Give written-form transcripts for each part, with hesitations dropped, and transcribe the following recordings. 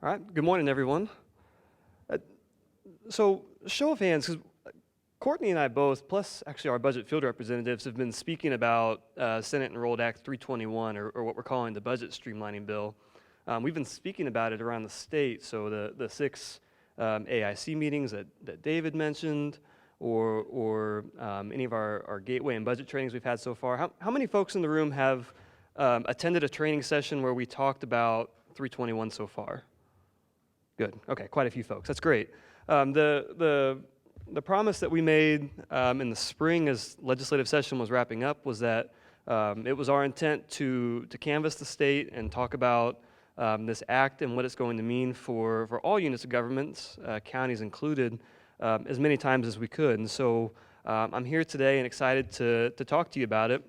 All right, good morning, everyone. Uh, so, show of hands, because Courtney and I both, plus actually our budget field representatives, have been speaking about Senate Enrolled Act 321, or what we're calling the budget streamlining bill. We've been speaking about it around the state, so the six AIC meetings that David mentioned, or any of our gateway and budget trainings we've had so far. How many folks in the room have attended a training session where we talked about 321 so far? Good. Okay, quite a few folks. That's great. The promise that we made in the spring as legislative session was wrapping up was that it was our intent to canvass the state and talk about this act and what it's going to mean for all units of governments, counties included, as many times as we could. And so I'm here today and excited to talk to you about it.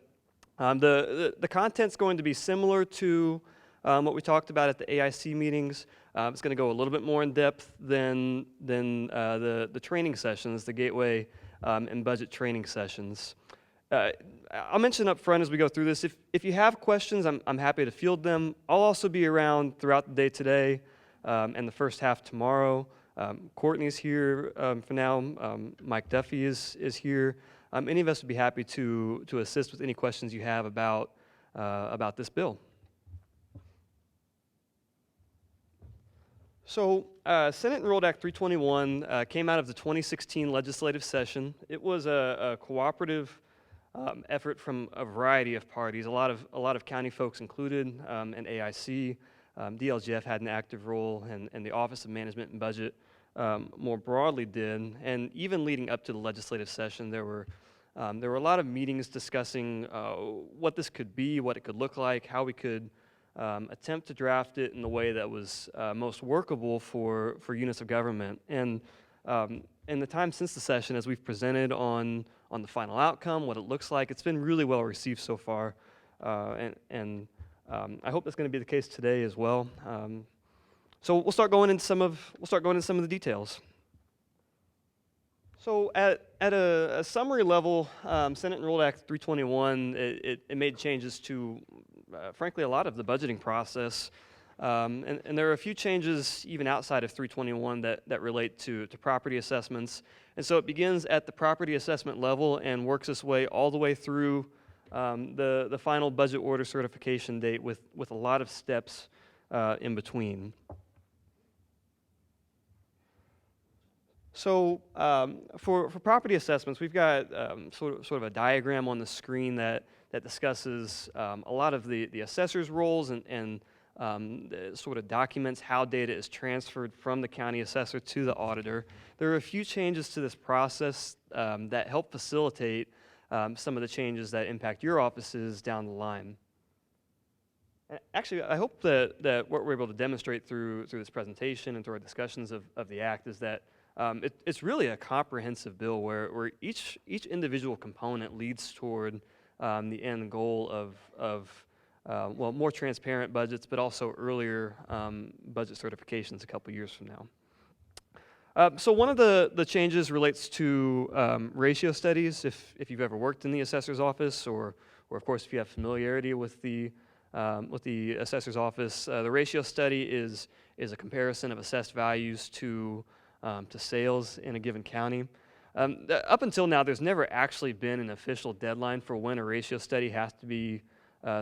The content's going to be similar to what we talked about at the AIC meetings. It's going to go a little bit more in depth than the training sessions, the gateway and budget training sessions. I'll mention up front as we go through this, if you have questions, I'm happy to field them. I'll also be around throughout the day today and the first half tomorrow. Courtney's here for now. Mike Duffy is here. Any of us would be happy to assist with any questions you have about this bill. So, Senate Enrolled Act 321 came out of the 2016 legislative session. It was a cooperative effort from a variety of parties, a lot of county folks included, and AIC. DLGF had an active role, and the Office of Management and Budget more broadly did. And even leading up to the legislative session, there were a lot of meetings discussing what this could be, what it could look like, how we could attempt to draft it in the way that was most workable for units of government. And in the time since the session, as we've presented on the final outcome, what it looks like, it's been really well received so far, and I hope that's going to be the case today as well. So we'll start going into some of the details. So at a summary level, Senate Enrolled Act 321, it made changes to, frankly, a lot of the budgeting process. And there are a few changes even outside of 321 that relate to property assessments. And so it begins at the property assessment level and works its way all the way through the final budget order certification date with a lot of steps in between. So for property assessments, we've got sort of a diagram on the screen that discusses a lot of the assessor's roles and sort of documents how data is transferred from the county assessor to the auditor. There are a few changes to this process that help facilitate some of the changes that impact your offices down the line. Actually, I hope that what we're able to demonstrate through this presentation and through our discussions of the Act is that it's really a comprehensive bill where each individual component leads toward the end goal of well, more transparent budgets, but also earlier budget certifications a couple years from now. So one of the changes relates to ratio studies. If you've ever worked in the assessor's office, or of course if you have familiarity with the assessor's office, the ratio study is a comparison of assessed values to sales in a given county. Up until now, there's never actually been an official deadline for when a ratio study has to be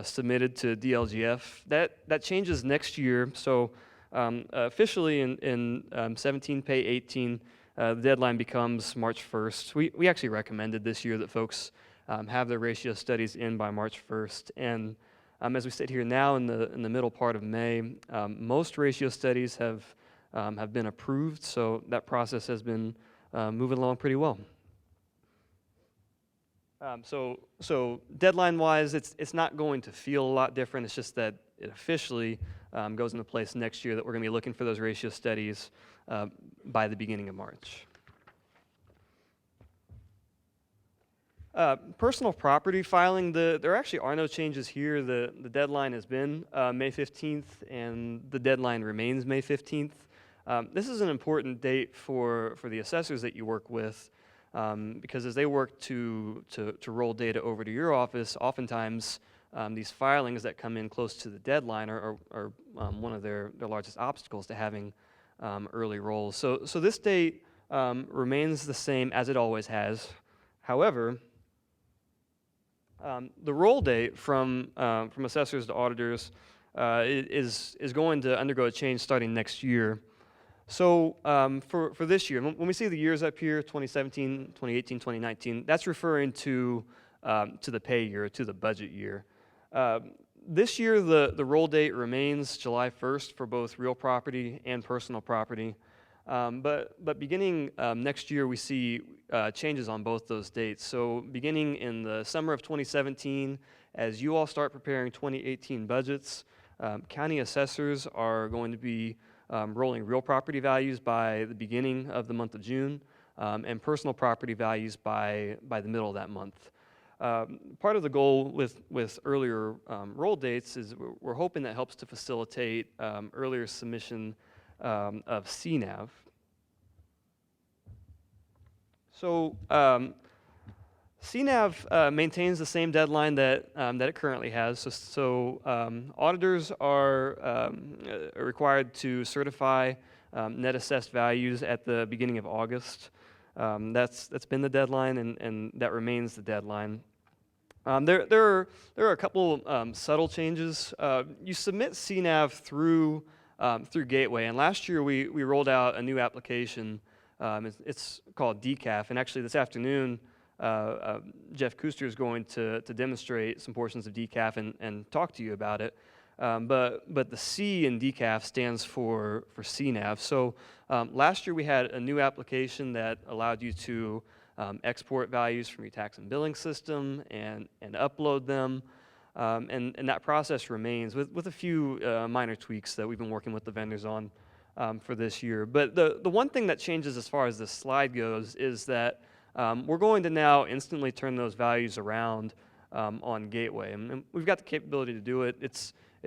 submitted to DLGF. That changes next year. So officially in 17 Pay 18, the deadline becomes March 1st. We actually recommended this year that folks have their ratio studies in by March 1st. And as we sit here now in the middle part of May, most ratio studies have been approved, so that process has been moving along pretty well. So deadline-wise, it's not going to feel a lot different. It's just that it officially goes into place next year that we're going to be looking for those ratio studies by the beginning of March. Personal property filing, there actually are no changes here. The deadline has been May 15th, and the deadline remains May 15th. This is an important date for the assessors that you work with, because as they work to roll data over to your office, oftentimes these filings that come in close to the deadline are one of their largest obstacles to having early rolls. So this date remains the same as it always has. However, the roll date from assessors to auditors is going to undergo a change starting next year. So for this year, when we see the years up here, 2017, 2018, 2019, that's referring to the pay year, to the budget year. This year, the roll date remains July 1st for both real property and personal property. But beginning next year, we see changes on both those dates. So beginning in the summer of 2017, as you all start preparing 2018 budgets, county assessors are going to be rolling real property values by the beginning of the month of June, and personal property values by the middle of that month. Part of the goal with earlier roll dates is we're hoping that helps to facilitate earlier submission of CNAV. So CNAV maintains the same deadline that it currently has. So auditors are required to certify net assessed values at the beginning of August. That's been the deadline, and that remains the deadline. There are a couple subtle changes. You submit CNAV through Gateway, and last year we rolled out a new application. It's called DCAF, and actually this afternoon Jeff Kuster is going to demonstrate some portions of DCAF and talk to you about it. But the C in DCAF stands for CNAV. So last year we had a new application that allowed you to export values from your tax and billing system and upload them. And that process remains with a few minor tweaks that we've been working with the vendors on for this year. But the one thing that changes as far as this slide goes is that we're going to now instantly turn those values around on Gateway, and we've got the capability to do it.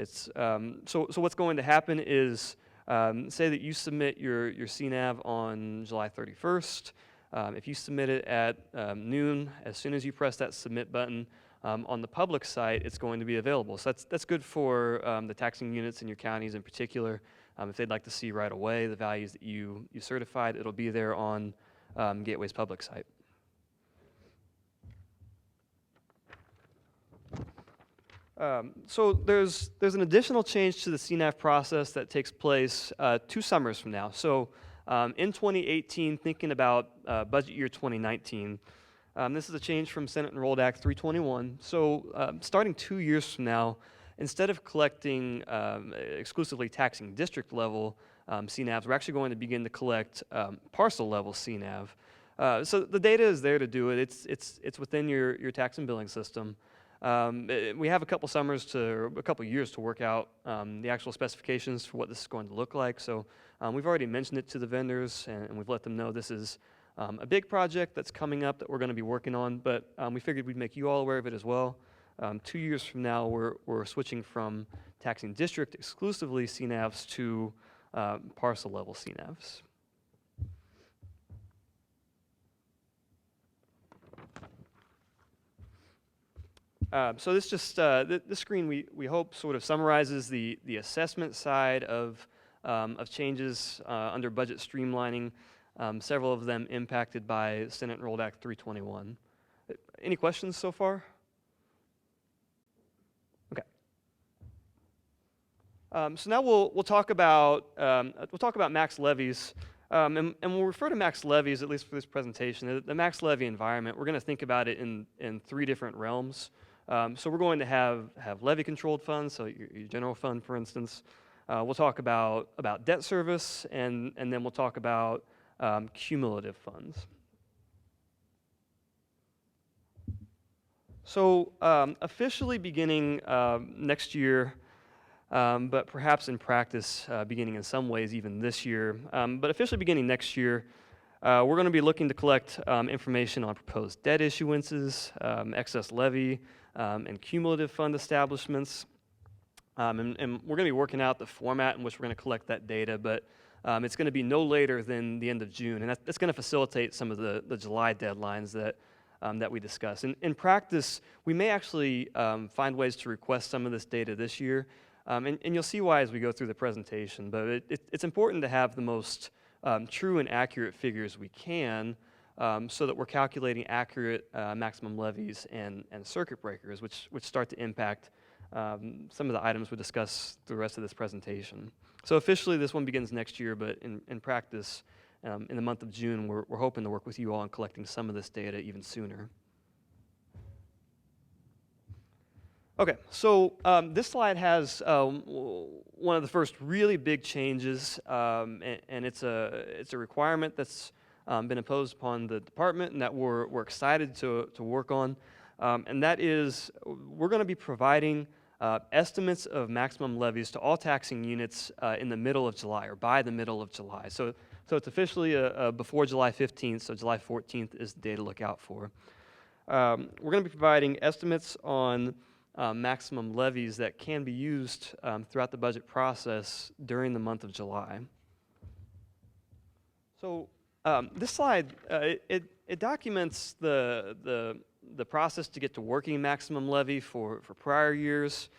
So what's going to happen is, say that you submit your CNAV on July 31st. If you submit it at noon, as soon as you press that submit button on the public site, it's going to be available. So that's good for the taxing units in your counties in particular. If they'd like to see right away the values that you certified, it'll be there on Gateway's public site. So there's an additional change to the CNAV process that takes place 2 summers from now. So in 2018, thinking about budget year 2019, this is a change from Senate Enrolled Act 321. So starting 2 years from now, instead of collecting exclusively taxing district level CNAVs, we're actually going to begin to collect parcel level CNAV. So the data is there to do it. It's within your tax and billing system. We have a couple years to work out the actual specifications for what this is going to look like. So we've already mentioned it to the vendors, and we've let them know this is a big project that's coming up that we're going to be working on, but we figured we'd make you all aware of it as well. 2 years from now, we're switching from taxing district exclusively CNAVs to parcel level CNAVs. So this just this screen we hope sort of summarizes the assessment side of changes under budget streamlining. Several of them impacted by Senate Enrolled Act 321. Any questions so far? Okay. So now we'll talk about max levies. And we'll refer to max levies, at least for this presentation. The max levy environment, we're going to think about it in 3 different realms. So we're going to have levy-controlled funds, so your general fund, for instance. We'll talk about debt service, and then we'll talk about cumulative funds. So officially beginning next year, but perhaps in practice beginning in some ways even this year, but officially beginning next year, we're going to be looking to collect information on proposed debt issuances, excess levy, and cumulative fund establishments. And we're going to be working out the format in which we're going to collect that data, but it's going to be no later than the end of June. And that's going to facilitate some of the July deadlines that that we discussed. In practice, we may actually find ways to request some of this data this year, and you'll see why as we go through the presentation, but it's important to have the most true and accurate figures we can, so that we're calculating accurate maximum levies and circuit breakers, which start to impact some of the items we discuss through the rest of this presentation. So officially this one begins next year, but in practice, in the month of June, we're hoping to work with you all on collecting some of this data even sooner. Okay, so this slide has one of the first really big changes, and it's a requirement that's been imposed upon the department and that we're excited to work on, and that is we're going to be providing estimates of maximum levies to all taxing units in the middle of July, or by the middle of July. So it's officially before July 15th, so July 14th is the day to look out for. We're going to be providing estimates on maximum levies that can be used throughout the budget process during the month of July. So this slide, it documents the process to get to working maximum levy for prior years,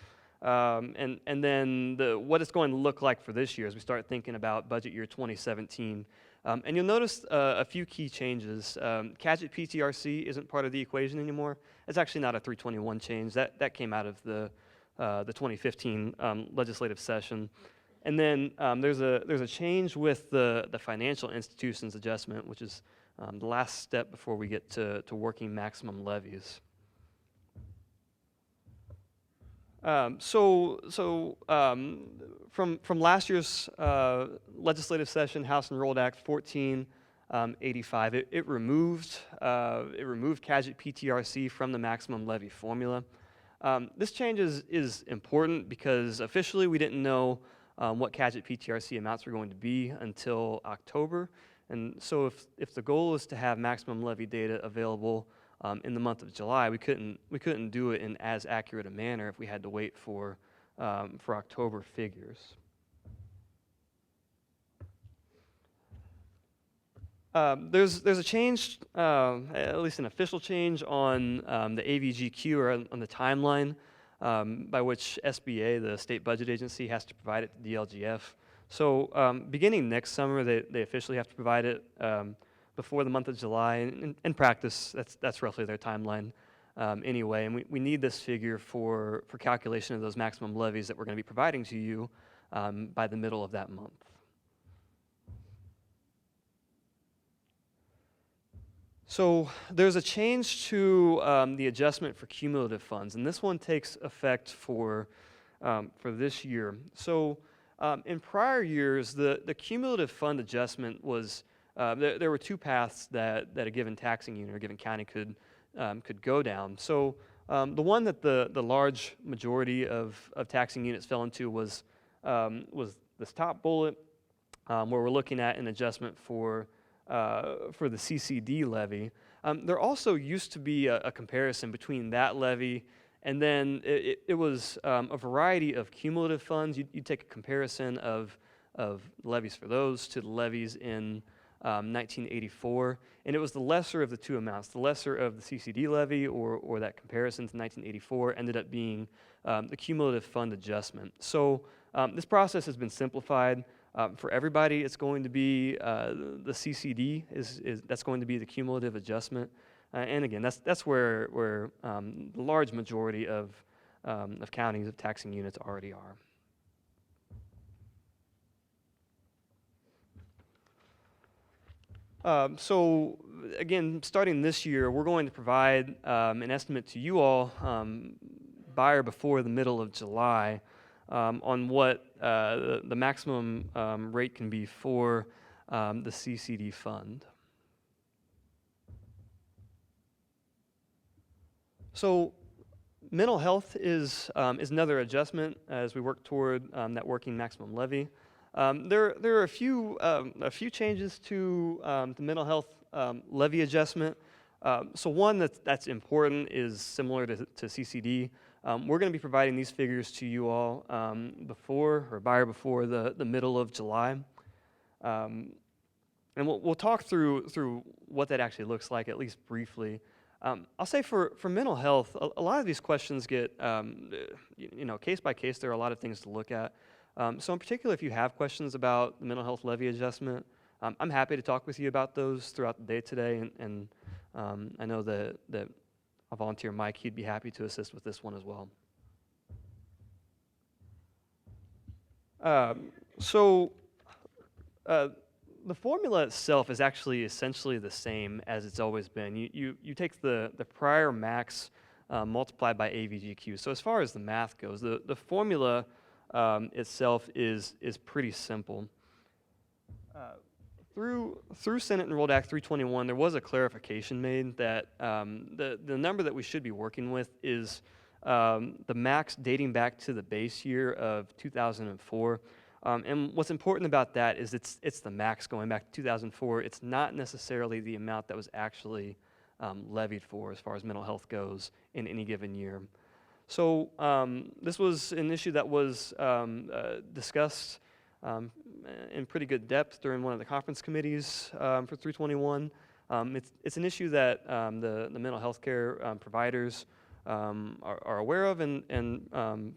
and then what it's going to look like for this year as we start thinking about budget year 2017. And you'll notice a few key changes. Cadget PTRC isn't part of the equation anymore. It's actually not a 321 change. That came out of the 2015 legislative session. And then there's a change with the financial institutions adjustment, which is the last step before we get to working maximum levies. From last year's legislative session, House Enrolled Act 1485, it removed Cadget PTRC from the maximum levy formula. This change is important because officially we didn't know what Cadget PTRC amounts were going to be until October, and so if the goal is to have maximum levy data available in the month of July, we couldn't do it in as accurate a manner if we had to wait for October figures. There's a change, at least an official change on the AVGQ, or on the timeline by which SBA, the state budget agency, has to provide it to DLGF. So beginning next summer, they officially have to provide it before the month of July. And in practice, that's roughly their timeline anyway. And we need this figure for calculation of those maximum levies that we're going to be providing to you by the middle of that month. So there's a change to the adjustment for cumulative funds, and this one takes effect for this year. So in prior years, the cumulative fund adjustment was, there were two paths that a given taxing unit or a given county could go down. So the one that the large majority of taxing units fell into was this top bullet, where we're looking at an adjustment for the CCD levy. There also used to be a comparison between that levy and then it was a variety of cumulative funds. You'd take a comparison of levies for those to the levies in 1984, and it was the lesser of the two amounts. The lesser of the CCD levy or that comparison to 1984 ended up being the cumulative fund adjustment. So this process has been simplified. For everybody, it's going to be the CCD that's going to be the cumulative adjustment, and again, that's where the large majority of counties of taxing units already are. So again, starting this year, we're going to provide an estimate to you all by or before the middle of July on what the maximum rate can be for the CCD fund. So mental health is another adjustment as we work toward that working maximum levy. There are a few changes to the mental health levy adjustment. So one that's important is similar to CCD. We're going to be providing these figures to you all before the middle of July, and we'll talk through what that actually looks like, at least briefly. I'll say for mental health, a lot of these questions get, case by case, there are a lot of things to look at. So in particular, if you have questions about the mental health levy adjustment, I'm happy to talk with you about those throughout the day today, and I know that our volunteer Mike, he'd be happy to assist with this one as well. The formula itself is actually essentially the same as it's always been. You take the prior max multiplied by AVGQ. So as far as the math goes, the formula itself is pretty simple. Through Senate Enrolled Act 321, there was a clarification made that the number that we should be working with is the max dating back to the base year of 2004. And what's important about that is it's the max going back to 2004. It's not necessarily the amount that was actually levied for as far as mental health goes in any given year. So this was an issue that was discussed in pretty good depth during one of the conference committees for 321. It's an issue that the mental health care providers are aware of, and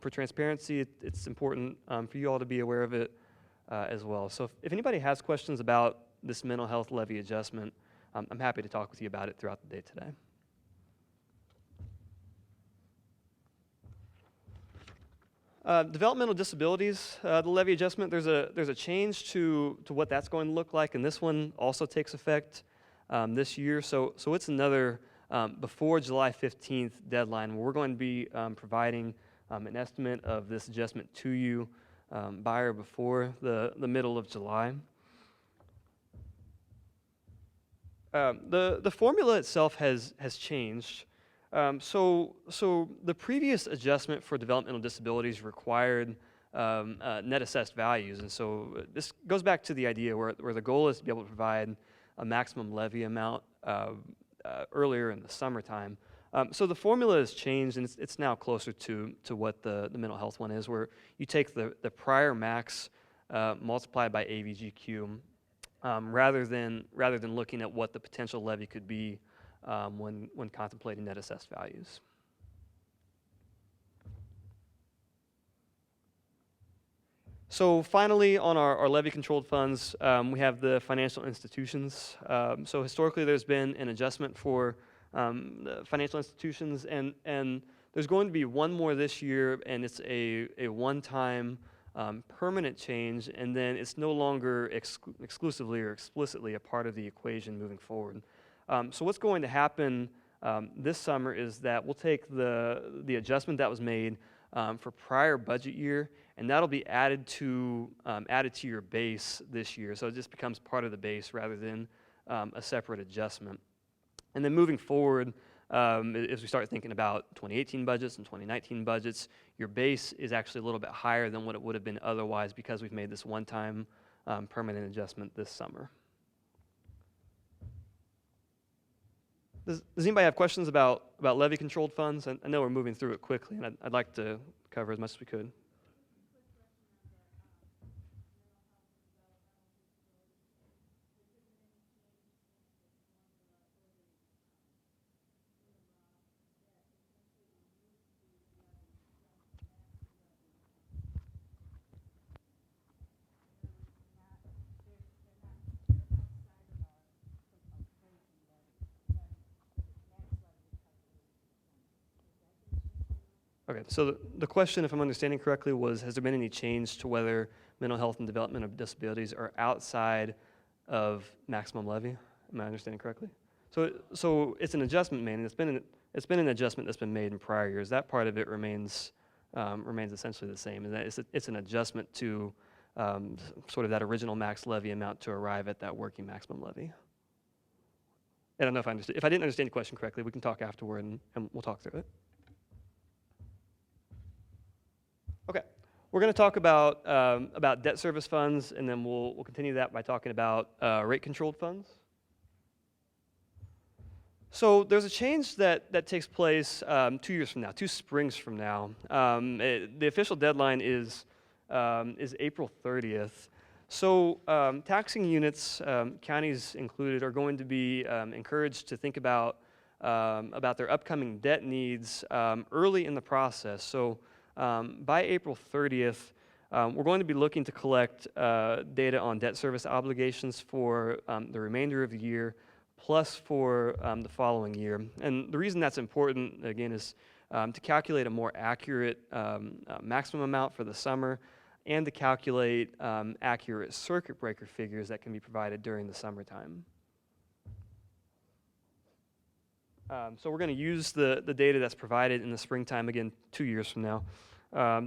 for transparency, it's important for you all to be aware of it as well. So if anybody has questions about this mental health levy adjustment, I'm happy to talk with you about it throughout the day today. Developmental disabilities, the levy adjustment, there's a change to what that's going to look like, and this one also takes effect this year. So it's another before July 15th deadline where we're going to be providing an estimate of this adjustment to you by or before the middle of July. The formula itself has changed. So the previous adjustment for developmental disabilities required net assessed values, and so this goes back to the idea where the goal is to be able to provide a maximum levy amount earlier in the summertime. So the formula has changed, and it's now closer to what the mental health one is, where you take the prior max multiplied by AVGQ, rather than looking at what the potential levy could be when contemplating net assessed values. So finally, on our levy-controlled funds, we have the financial institutions. So historically, there's been an adjustment for the financial institutions, and there's going to be one more this year, and it's a one-time permanent change, and then it's no longer exclusively or explicitly a part of the equation moving forward. So what's going to happen this summer is that we'll take the adjustment that was made for prior budget year, and that'll be added to your base this year. So it just becomes part of the base rather than a separate adjustment. And then moving forward, as we start thinking about 2018 budgets and 2019 budgets, your base is actually a little bit higher than what it would have been otherwise because we've made this one-time permanent adjustment this summer. Does anybody have questions about levy-controlled funds? I know we're moving through it quickly, and I'd like to cover as much as we could. Okay, so the question, if I'm understanding correctly, was, has there been any change to whether mental health and development of disabilities are outside of maximum levy? Am I understanding correctly? So it's an adjustment made, and it's been an adjustment that's been made in prior years. That part of it remains essentially the same, and that it's an adjustment to sort of that original max levy amount to arrive at that working maximum levy. I don't know if I understood. If I didn't understand your question correctly, we can talk afterward, and we'll talk through it. Okay, we're going to talk about debt service funds, and then we'll continue that by talking about rate-controlled funds. So there's a change that takes place 2 years from now, 2 springs from now. The official deadline is April 30th. So taxing units, counties included, are going to be encouraged to think about about their upcoming debt needs early in the process. So by April 30th, we're going to be looking to collect data on debt service obligations for the remainder of the year, plus for the following year. And the reason that's important, again, is to calculate a more accurate maximum amount for the summer, and to calculate accurate circuit breaker figures that can be provided during the summertime. So we're going to use the data that's provided in the springtime, again, 2 years from now,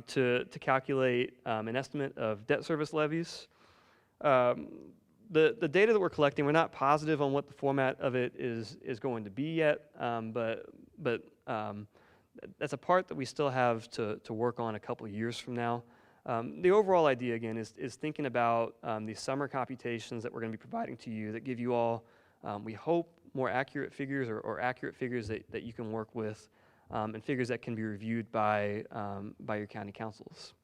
to calculate an estimate of debt service levies. The data that we're collecting, we're not positive on what the format of it is going to be yet, but that's a part that we still have to work on a couple of years from now. The overall idea, again, is thinking about these summer computations that we're going to be providing to you that give you all, we hope, more accurate figures or accurate figures that you can work with, and figures that can be reviewed by your county councils.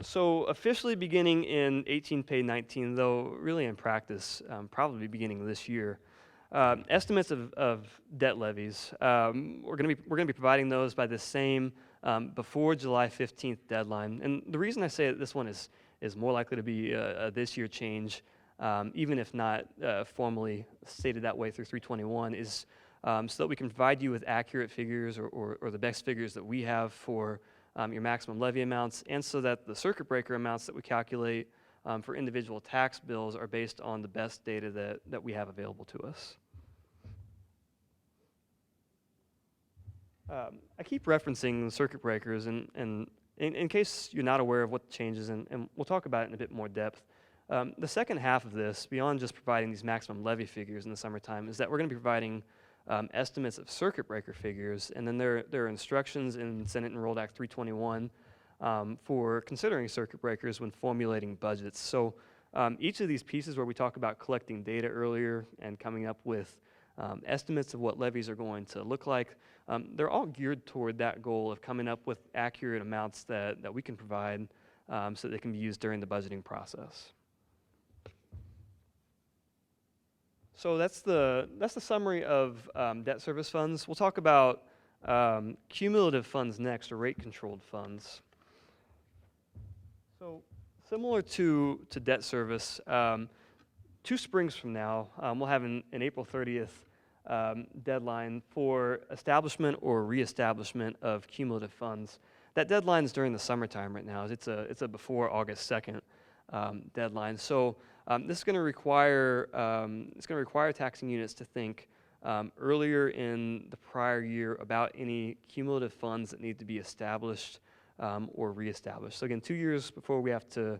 So officially beginning in 18 Pay 19, though really in practice, probably beginning this year, estimates of debt levies, we're going to be providing those by the same before July 15th deadline. And the reason I say that this one is more likely to be a this year change, even if not formally stated that way through 321, is so that we can provide you with accurate figures or the best figures that we have for your maximum levy amounts, and so that the circuit breaker amounts that we calculate for individual tax bills are based on the best data that we have available to us. I keep referencing the circuit breakers, and in case you're not aware of what the changes, and we'll talk about it in a bit more depth, the second half of this, beyond just providing these maximum levy figures in the summertime, is that we're going to be providing estimates of circuit breaker figures, and then there are instructions in Senate Enrolled Act 321 for considering circuit breakers when formulating budgets. So each of these pieces where we talk about collecting data earlier and coming up with estimates of what levies are going to look like, they're all geared toward that goal of coming up with accurate amounts that we can provide so that they can be used during the budgeting process. So that's the summary of debt service funds. We'll talk about cumulative funds next, or rate-controlled funds. So similar to debt service, 2 springs from now, we'll have an April 30th deadline for establishment or reestablishment of cumulative funds. That deadline is during the summertime right now. It's a before August 2nd deadline. So this is going to require taxing units to think earlier in the prior year about any cumulative funds that need to be established or reestablished. So again, 2 years before we have to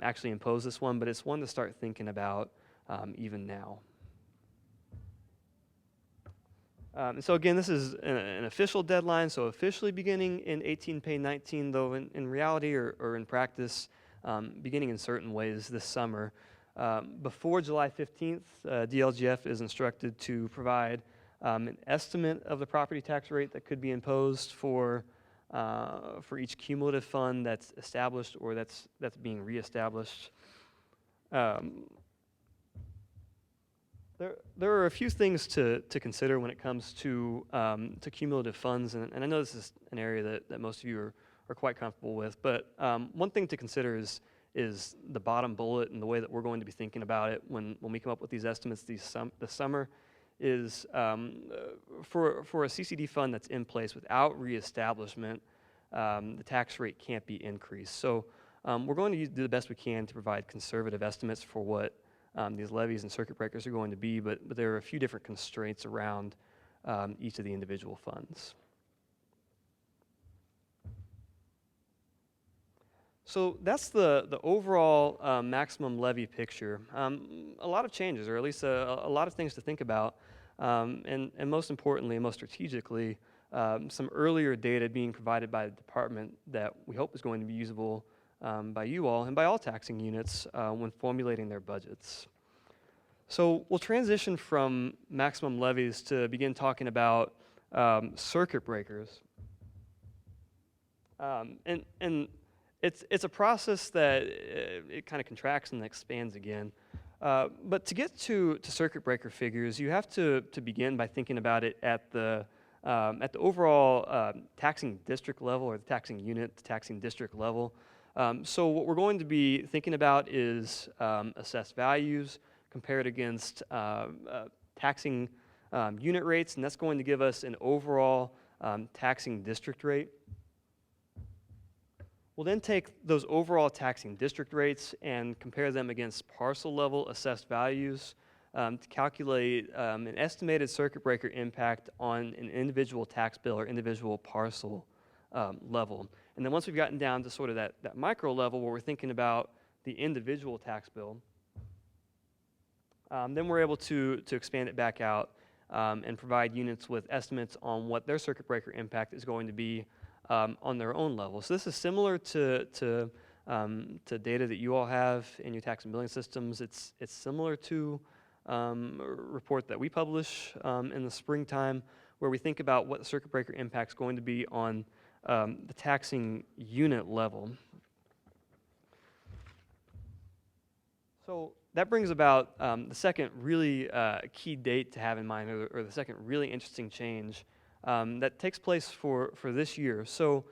actually impose this one, but it's one to start thinking about even now. So again, this is an official deadline, so officially beginning in 18 Pay 19, though in reality or in practice, beginning in certain ways this summer. Before July 15th, DLGF is instructed to provide an estimate of the property tax rate that could be imposed for each cumulative fund that's established or that's being reestablished. There are a few things to consider when it comes to cumulative funds, and I know this is an area that most of you are quite comfortable with, but one thing to consider is the bottom bullet, and the way that we're going to be thinking about it when we come up with these estimates this summer is for a CCD fund that's in place without reestablishment, the tax rate can't be increased. So we're going to do the best we can to provide conservative estimates for what these levies and circuit breakers are going to be, but there are a few different constraints around each of the individual funds. So that's the overall maximum levy picture. A lot of changes, or at least a lot of things to think about, and most importantly, and most strategically, some earlier data being provided by the department that we hope is going to be usable by you all and by all taxing units when formulating their budgets. So we'll transition from maximum levies to begin talking about circuit breakers. And it's a process that it kind of contracts and expands again. But to get to circuit breaker figures, you have to begin by thinking about it at the overall taxing district level, or the taxing unit, the taxing district level. So what we're going to be thinking about is assessed values compared against taxing unit rates, and that's going to give us an overall taxing district rate. We'll then take those overall taxing district rates and compare them against parcel level assessed values to calculate an estimated circuit breaker impact on an individual tax bill or individual parcel level. And then once we've gotten down to sort of that micro level where we're thinking about the individual tax bill, then we're able to expand it back out and provide units with estimates on what their circuit breaker impact is going to be on their own level. So this is similar to data that you all have in your tax and billing systems. It's similar to a report that we publish in the springtime, where we think about what the circuit breaker impact is going to be on the taxing unit level. So that brings about the second really key date to have in mind, or the second really interesting change that takes place for this year. So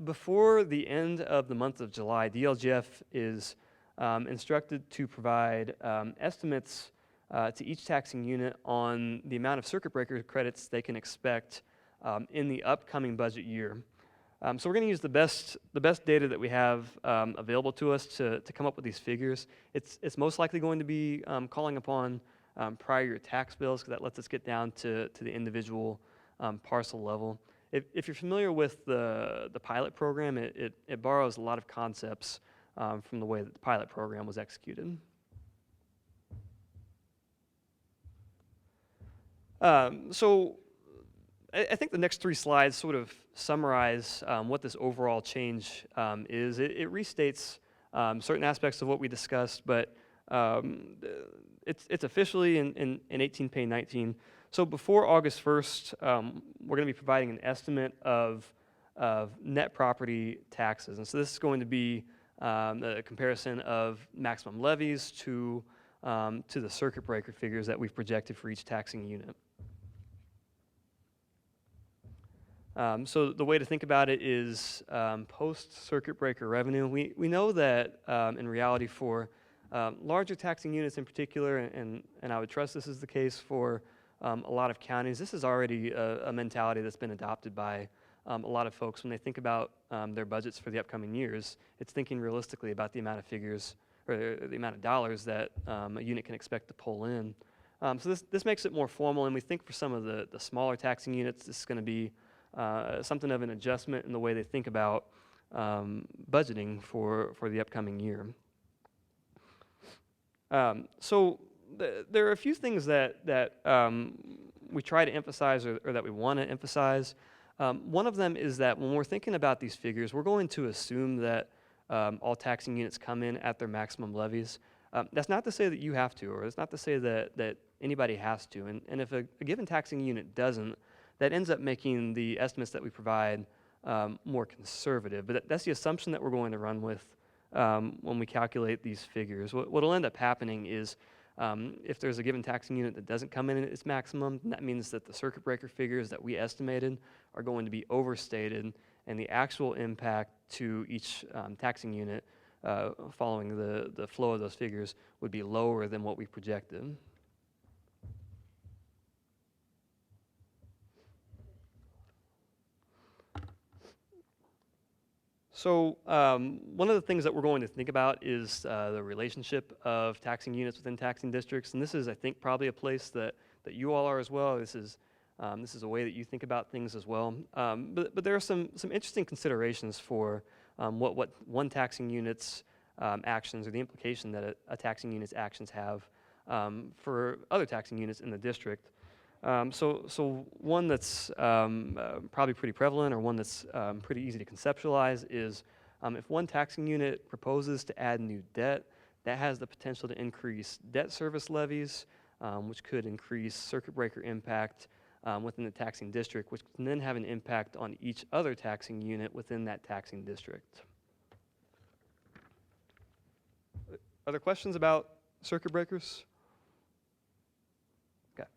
before the end of the month of July, DLGF is instructed to provide estimates to each taxing unit on the amount of circuit breaker credits they can expect in the upcoming budget year. So we're going to use the best data that we have available to us to come up with these figures. It's most likely going to be calling upon prior year tax bills, because that lets us get down to the individual parcel level. If you're familiar with the pilot program, it borrows a lot of concepts from the way that the pilot program was executed. So I think the next three slides sort of summarize what this overall change is. It restates certain aspects of what we discussed, but it's officially in 18 Pay 19. So before August 1st, we're going to be providing an estimate of net property taxes. And so this is going to be a comparison of maximum levies to the circuit breaker figures that we've projected for each taxing unit. So the way to think about it is post-circuit breaker revenue. We know that in reality for larger taxing units in particular, and I would trust this is the case for a lot of counties, this is already a mentality that's been adopted by a lot of folks when they think about their budgets for the upcoming years. It's thinking realistically about the amount of figures, or the amount of dollars that a unit can expect to pull in. So this makes it more formal, and we think for some of the smaller taxing units, this is going to be something of an adjustment in the way they think about budgeting for the upcoming year. So there are a few things that we try to emphasize, or that we want to emphasize. One of them is that when we're thinking about these figures, we're going to assume that all taxing units come in at their maximum levies. That's not to say that you have to, or it's not to say that anybody has to. And if a given taxing unit doesn't, that ends up making the estimates that we provide more conservative. But that's the assumption that we're going to run with when we calculate these figures. What will end up happening is if there's a given taxing unit that doesn't come in at its maximum, then that means that the circuit breaker figures that we estimated are going to be overstated, and the actual impact to each taxing unit following the flow of those figures would be lower than what we projected. So one of the things that we're going to think about is the relationship of taxing units within taxing districts, and this is, I think, probably a place that you all are as well. This is a way that you think about things as well. But there are some interesting considerations for what one taxing unit's actions, or the implication that a taxing unit's actions have for other taxing units in the district. So one that's probably pretty prevalent, or one that's pretty easy to conceptualize, is if one taxing unit proposes to add new debt, that has the potential to increase debt service levies, which could increase circuit breaker impact within the taxing district, which can then have an impact on each other taxing unit within that taxing district. Are there questions about circuit breakers? Okay.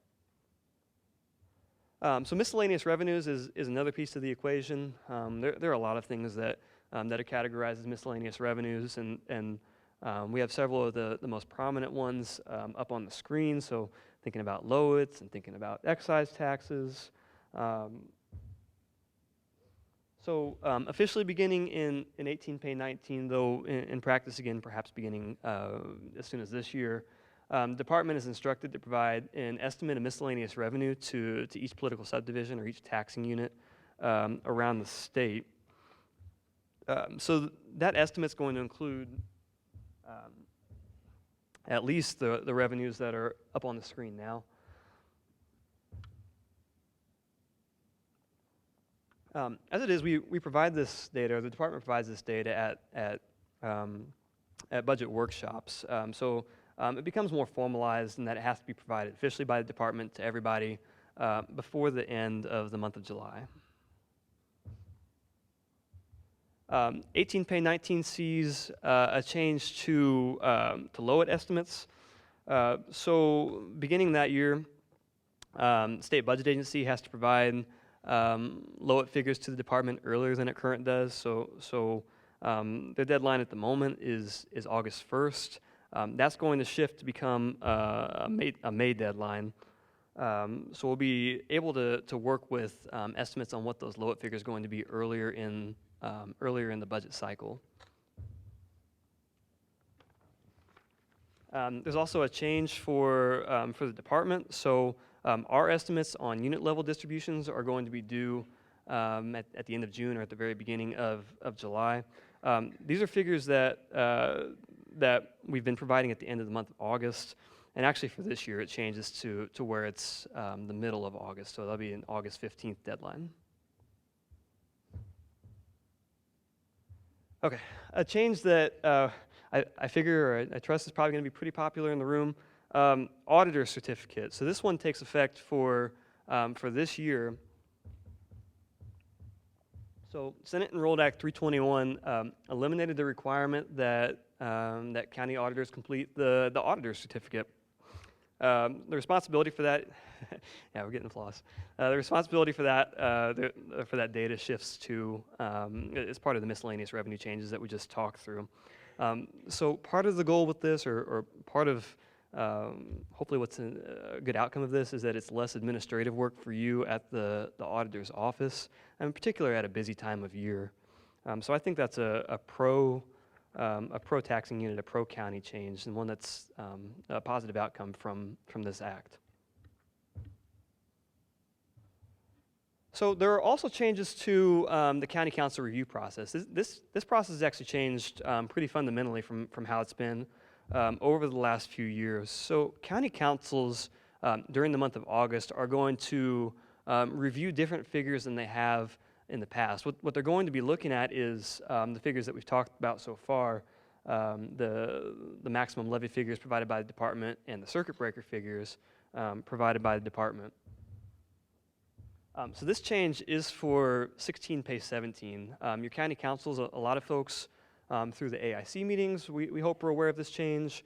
So miscellaneous revenues is another piece of the equation. There are a lot of things that that are categorized as miscellaneous revenues, and we have several of the most prominent ones up on the screen. So thinking about LOITs and thinking about excise taxes. Officially beginning in 18 Pay 19, though in practice again, perhaps beginning as soon as this year, the department is instructed to provide an estimate of miscellaneous revenue to each political subdivision or each taxing unit around the state. So that estimate's going to include at least the revenues that are up on the screen now. As it is, we provide this data, or the department provides this data at budget workshops. It becomes more formalized in that it has to be provided officially by the department to everybody before the end of the month of July. 18 Pay 19 sees a change to LOIT estimates. So beginning that year, state budget agency has to provide LOIT figures to the department earlier than it currently does. So their deadline at the moment is August 1st. That's going to shift to become a May deadline. So we'll be able to work with estimates on what those LOIT figures are going to be earlier in the budget cycle. There's also a change for the department. So our estimates on unit level distributions are going to be due at the end of June or at the very beginning of July. These are figures that we've been providing at the end of the month of August. And actually for this year, it changes to where it's the middle of August. So that'll be an August 15th deadline. Okay, a change that I figure, or I trust is probably going to be pretty popular in the room, auditor certificate. So this one takes effect for this year. So Senate Enrolled Act 321 eliminated the requirement that county auditors complete the auditor certificate. The responsibility for that, yeah, we're getting applause. The responsibility for that data shifts to, as part of the miscellaneous revenue changes that we just talked through. So part of the goal with this, or part of hopefully what's a good outcome of this, is that it's less administrative work for you at the auditor's office, and in particular at a busy time of year. So I think that's a pro taxing unit, a pro county change, and one that's a positive outcome from this act. So there are also changes to the county council review process. This process has actually changed pretty fundamentally from how it's been over the last few years. So county councils during the month of August are going to review different figures than they have in the past. What they're going to be looking at is the figures that we've talked about so far, the maximum levy figures provided by the department and the circuit breaker figures provided by the department. So this change is for 16 Pay 17. Your county councils, a lot of folks through the AIC meetings, we hope are aware of this change.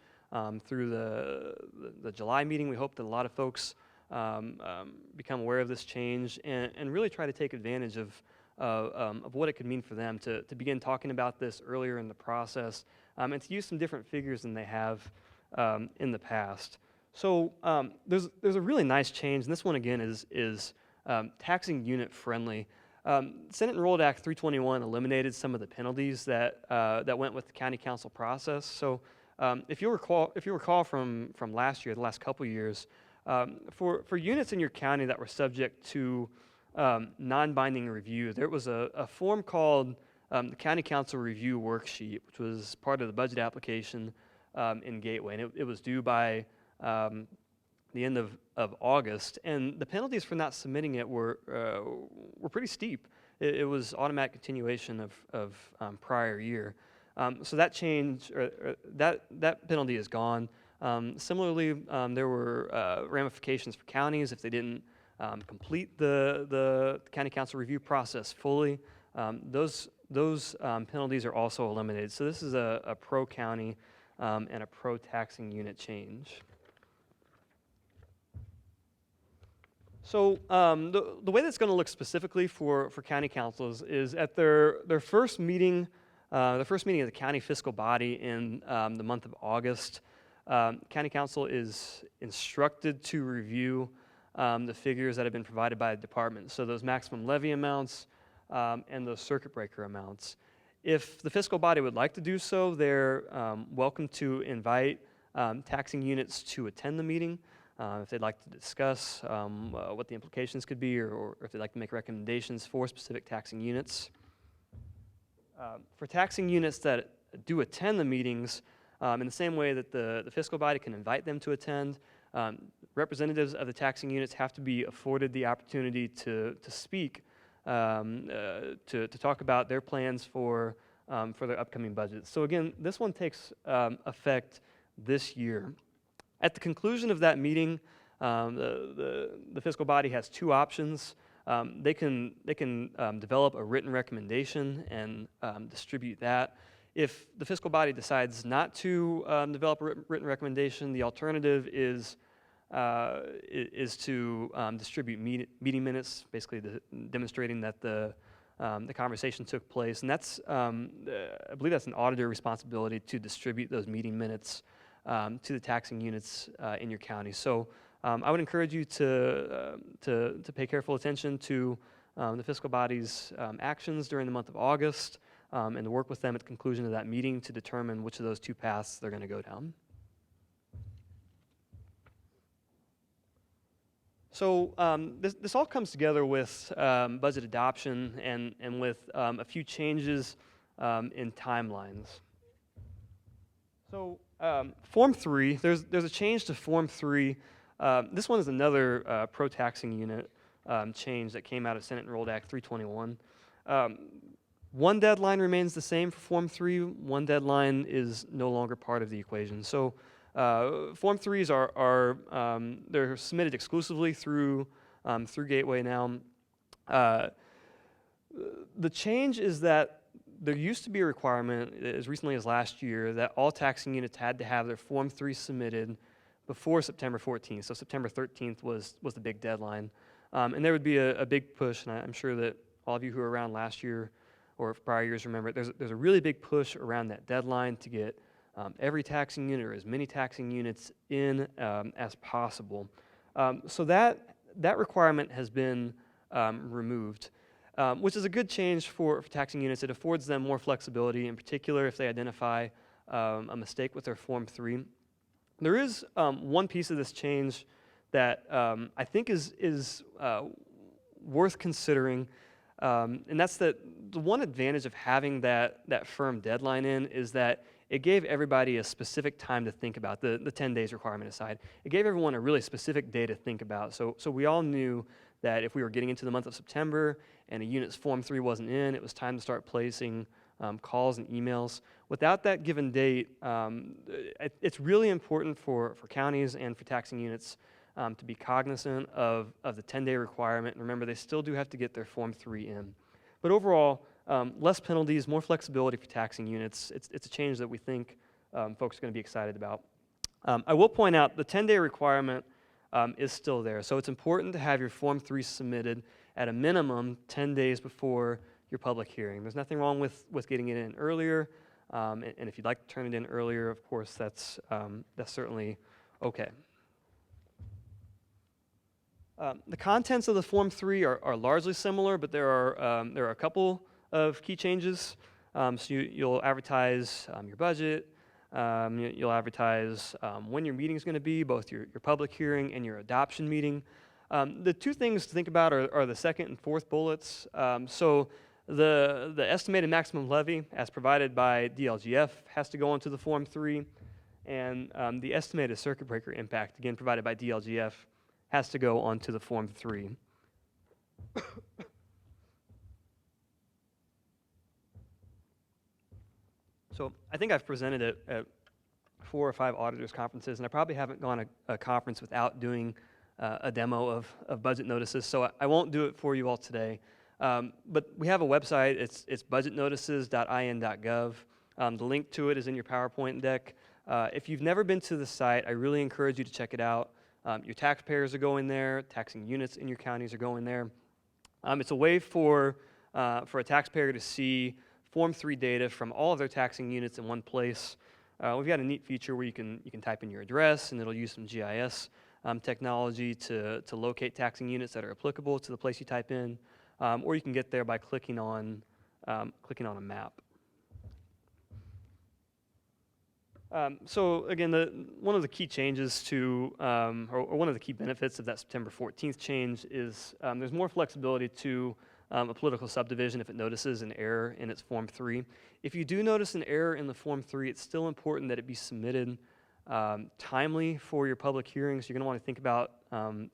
Through the July meeting, we hope that a lot of folks become aware of this change and really try to take advantage of what it could mean for them to begin talking about this earlier in the process and to use some different figures than they have in the past. So there's a really nice change, and this one again is taxing unit friendly. Senate Enrolled Act 321 eliminated some of the penalties that went with the county council process. So if you recall from last year, the last couple years, for units in your county that were subject to non-binding review, there was a form called the County Council Review Worksheet, which was part of the budget application in Gateway, and it was due by the end of August, and the penalties for not submitting it were pretty steep. It was automatic continuation of prior year. So that change, or that penalty is gone. Similarly, there were ramifications for counties if they didn't complete the county council review process fully. Those penalties are also eliminated. So this is a pro-county and a pro-taxing unit change. So the way that's going to look specifically for county councils is at their first meeting, of the county fiscal body in the month of August. County council is instructed to review the figures that have been provided by the department. So those maximum levy amounts and those circuit breaker amounts. If the fiscal body would like to do so, they're welcome to invite taxing units to attend the meeting. If they'd like to discuss what the implications could be, or if they'd like to make recommendations for specific taxing units. For taxing units that do attend the meetings, in the same way that the fiscal body can invite them to attend, representatives of the taxing units have to be afforded the opportunity to speak, to talk about their plans for their upcoming budgets. So again, this one takes effect this year. At the conclusion of that meeting, the fiscal body has two options. They can develop a written recommendation and distribute that. If the fiscal body decides not to develop a written recommendation, the alternative is to distribute meeting minutes, basically demonstrating that the conversation took place. And that's, I believe that's an auditor responsibility to distribute those meeting minutes to the taxing units in your county. So I would encourage you to pay careful attention to the fiscal body's actions during the month of August, and to work with them at the conclusion of that meeting to determine which of those two paths they're going to go down. So this all comes together with budget adoption and with a few changes in timelines. So Form 3, there's a change to Form 3. This one is another pro-taxing unit change that came out of Senate Enrolled Act 321. One deadline remains the same for Form 3. One deadline is no longer part of the equation. So Form 3s they're submitted exclusively through Gateway now. The change is that there used to be a requirement, as recently as last year, that all taxing units had to have their Form 3 submitted before September 14th. So September 13th was the big deadline. And there would be a big push, and I'm sure that all of you who were around last year or prior years remember, there's a really big push around that deadline to get every taxing unit or as many taxing units in as possible. So that requirement has been removed. Which is a good change for taxing units. It affords them more flexibility, in particular if they identify a mistake with their Form 3. There is one piece of this change that I think is worth considering, and that's that the one advantage of having that firm deadline in is that it gave everybody a specific time to think about, the 10 days requirement aside. It gave everyone a really specific day to think about. So we all knew that if we were getting into the month of September and a unit's Form 3 wasn't in, it was time to start placing calls and emails. Without that given date, it's really important for counties and for taxing units to be cognizant of the 10-day requirement. And remember, they still do have to get their Form 3 in. But overall, less penalties, more flexibility for taxing units. It's a change that we think folks are going to be excited about. I will point out the 10-day requirement is still there. So it's important to have your Form 3 submitted at a minimum 10 days before your public hearing. There's nothing wrong with getting it in earlier, and if you'd like to turn it in earlier, of course, that's certainly okay. The contents of the Form 3 are largely similar, but there are a couple of key changes. So you'll advertise your budget. You'll advertise when your meeting is going to be, both your public hearing and your adoption meeting. The two things to think about are the second and fourth bullets. So the estimated maximum levy, as provided by DLGF, has to go onto the Form 3, and the estimated circuit breaker impact, again provided by DLGF, has to go onto the Form 3. So I think I've presented it at 4 or 5 auditors conferences, and I probably haven't gone a conference without doing a demo of budget notices, so I won't do it for you all today. But we have a website. It's budgetnotices.in.gov. The link to it is in your PowerPoint deck. If you've never been to the site, I really encourage you to check it out. Your taxpayers are going there, taxing units in your counties are going there. It's a way for a taxpayer to see Form 3 data from all of their taxing units in one place. We've got a neat feature where you can type in your address, and it'll use some GIS technology to locate taxing units that are applicable to the place you type in, or you can get there by clicking on a map. So again, one of the key changes to, or one of the key benefits of that September 14th change is there's more flexibility to a political subdivision if it notices an error in its Form 3. If you do notice an error in the Form 3, it's still important that it be submitted timely for your public hearings. You're going to want to think about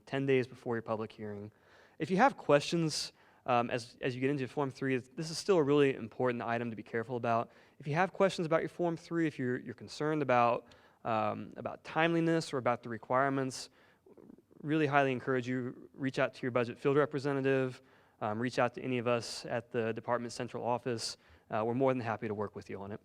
10 days before your public hearing. If you have questions as you get into Form 3, this is still a really important item to be careful about. If you have questions about your Form 3, if you're concerned about timeliness or about the requirements, really highly encourage you reach out to your budget field representative, reach out to any of us at the department central office. We're more than happy to work with you on it.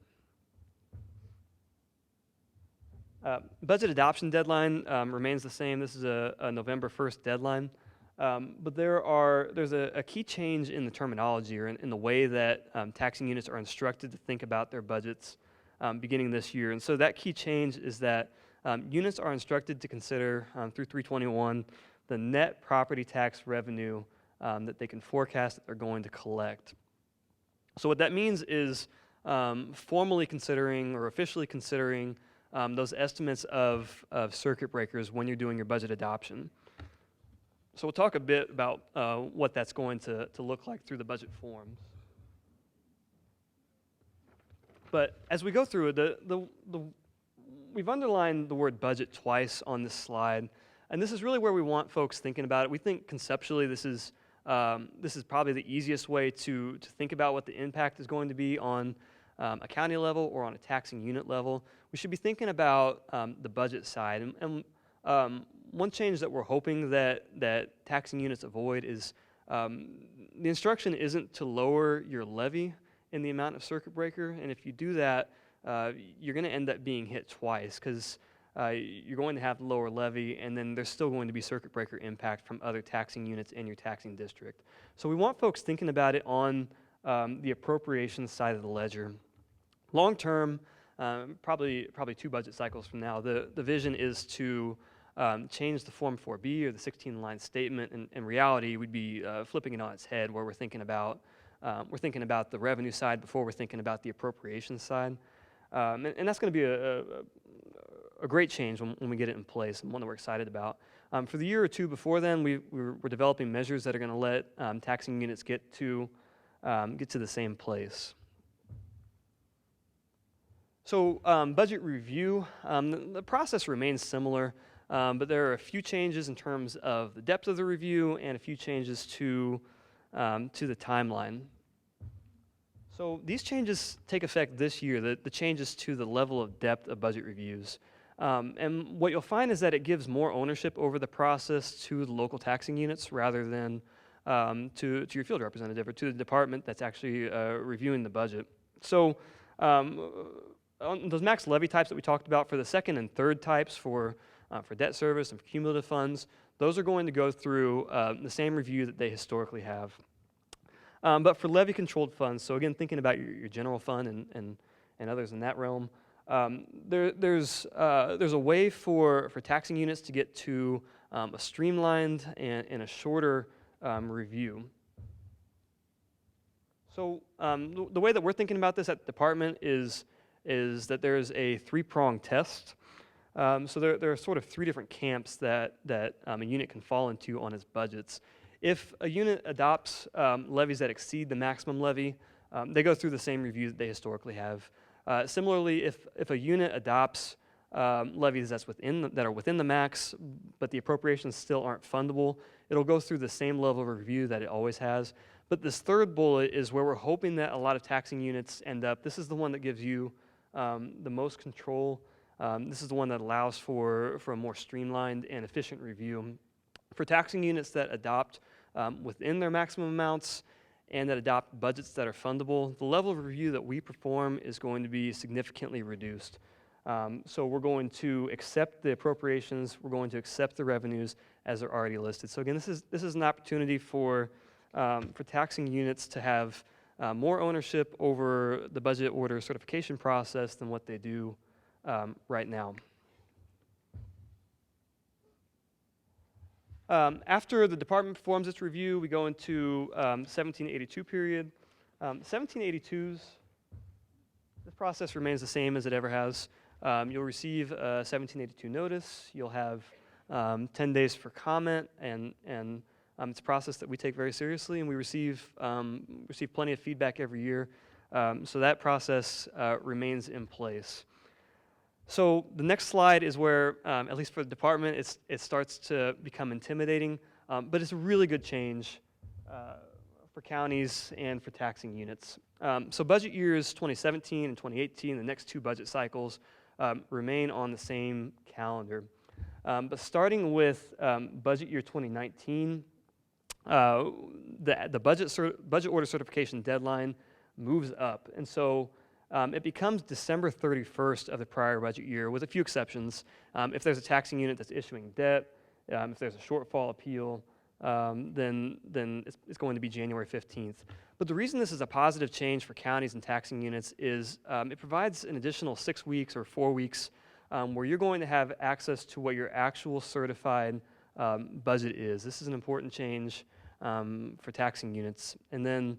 Budget adoption deadline remains the same. This is a November 1st deadline. But there's a key change in the terminology or in the way that taxing units are instructed to think about their budgets beginning this year. And so that key change is that units are instructed to consider through 321 the net property tax revenue that they can forecast that they're going to collect. So what that means is formally considering or officially considering those estimates of circuit breakers when you're doing your budget adoption. So we'll talk a bit about what that's going to look like through the budget forms. But as we go through it, we've underlined the word budget twice on this slide, and this is really where we want folks thinking about it. We think conceptually this is probably the easiest way to think about what the impact is going to be on a county level or on a taxing unit level. We should be thinking about the budget side. And one change that we're hoping that taxing units avoid is the instruction isn't to lower your levy in the amount of circuit breaker. And if you do that, you're going to end up being hit twice because you're going to have the lower levy, and then there's still going to be circuit breaker impact from other taxing units in your taxing district. So we want folks thinking about it on the appropriations side of the ledger. Long term, probably 2 budget cycles from now, the vision is to change the Form 4B or the 16-line statement. In reality, we'd be flipping it on its head, where we're thinking about the revenue side before we're thinking about the appropriations side, and that's going to be a great change when we get it in place, and one that we're excited about. For the year or two before then, we're developing measures that are going to let taxing units get to the same place. So budget review, the process remains similar, but there are a few changes in terms of the depth of the review and a few changes to the timeline. So these changes take effect this year, the changes to the level of depth of budget reviews. And what you'll find is that it gives more ownership over the process to the local taxing units rather than to your field representative or to the department that's actually reviewing the budget. So on those max levy types that we talked about for the second and third types for debt service and for cumulative funds, those are going to go through the same review that they historically have. But for levy-controlled funds, so again, thinking about your general fund and others in that realm, there's a way for taxing units to get to a streamlined and a shorter review. So the way that we're thinking about this at the department is that there's a 3-pronged test. So there are sort of 3 different camps that a unit can fall into on its budgets. If a unit adopts levies that exceed the maximum levy, they go through the same review that they historically have. Similarly, if a unit adopts levies that are within the max, but the appropriations still aren't fundable, it'll go through the same level of review that it always has. But this third bullet is where we're hoping that a lot of taxing units end up. This is the one that gives you the most control. This is the one that allows for a more streamlined and efficient review. For taxing units that adopt within their maximum amounts and that adopt budgets that are fundable, the level of review that we perform is going to be significantly reduced. So we're going to accept the appropriations, we're going to accept the revenues as they're already listed. So again, this is an opportunity for taxing units to have more ownership over the budget order certification process than what they do right now. After the department performs its review, we go into 1782 period. 1782s, the process remains the same as it ever has. You'll receive a 1782 notice. You'll have 10 days for comment, and it's a process that we take very seriously, and we receive plenty of feedback every year. So that process remains in place. So the next slide is where, at least for the department, it starts to become intimidating, but it's a really good change for counties and for taxing units. So budget years 2017 and 2018, the next two budget cycles, remain on the same calendar. But starting with budget year 2019, the budget order certification deadline moves up. And so it becomes December 31st of the prior budget year, with a few exceptions. If there's a taxing unit that's issuing debt, if there's a shortfall appeal, then it's going to be January 15th. But the reason this is a positive change for counties and taxing units is it provides an additional 6 weeks or 4 weeks where you're going to have access to what your actual certified budget is. This is an important change for taxing units. And then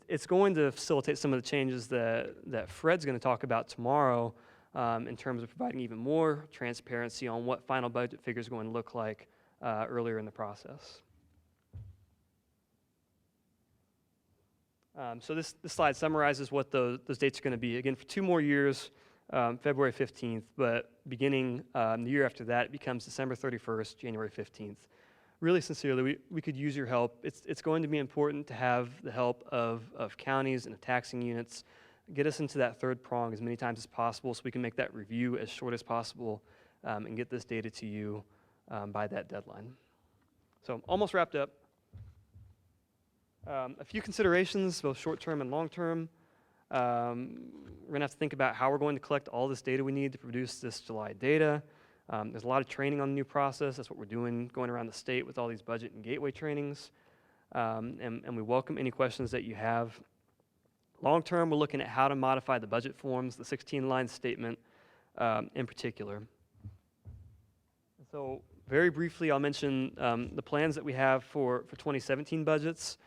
it's going to facilitate some of the changes that Fred's going to talk about tomorrow in terms of providing even more transparency on what final budget figures are going to look like earlier in the process. So this slide summarizes what those dates are going to be. Again, for 2 more years, February 15th, but beginning the year after that, it becomes December 31st, January 15th. Really sincerely, we could use your help. It's going to be important to have the help of counties and of taxing units. Get us into that third prong as many times as possible so we can make that review as short as possible and get this data to you by that deadline. So almost wrapped up. A few considerations, both short-term and long-term. We're going to have to think about how we're going to collect all this data we need to produce this July data. There's a lot of training on the new process. That's what we're doing, going around the state with all these budget and gateway trainings. And we welcome any questions that you have. Long-term, we're looking at how to modify the budget forms, the 16-line statement in particular. So very briefly, I'll mention the plans that we have for 2017 budgets.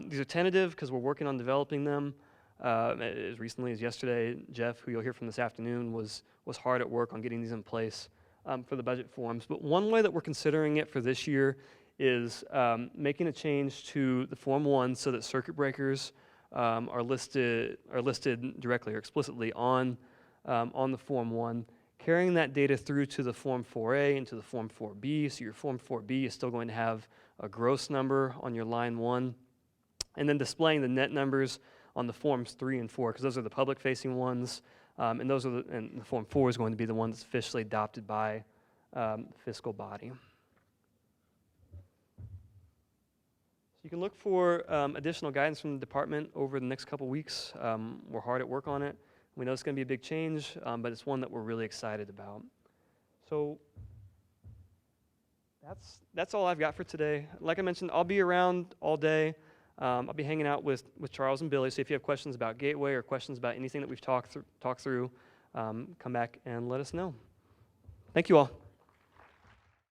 These are tentative because we're working on developing them. As recently as yesterday, Jeff, who you'll hear from this afternoon, was hard at work on getting these in place for the budget forms. But one way that we're considering it for this year is making a change to the Form 1 so that circuit breakers are listed directly or explicitly on the Form 1, carrying that data through to the Form 4A and to the Form 4B. So your Form 4B is still going to have a gross number on your line 1, and then displaying the net numbers on the Forms 3 and 4, because those are the public-facing ones, and the Form 4 is going to be the one that's officially adopted by the fiscal body. So you can look for additional guidance from the department over the next couple weeks. We're hard at work on it. We know it's going to be a big change, but it's one that we're really excited about. So that's all I've got for today. Like I mentioned, I'll be around all day. I'll be hanging out with Charles and Billy, so if you have questions about Gateway or questions about anything that we've talked through, come back and let us know. Thank you all.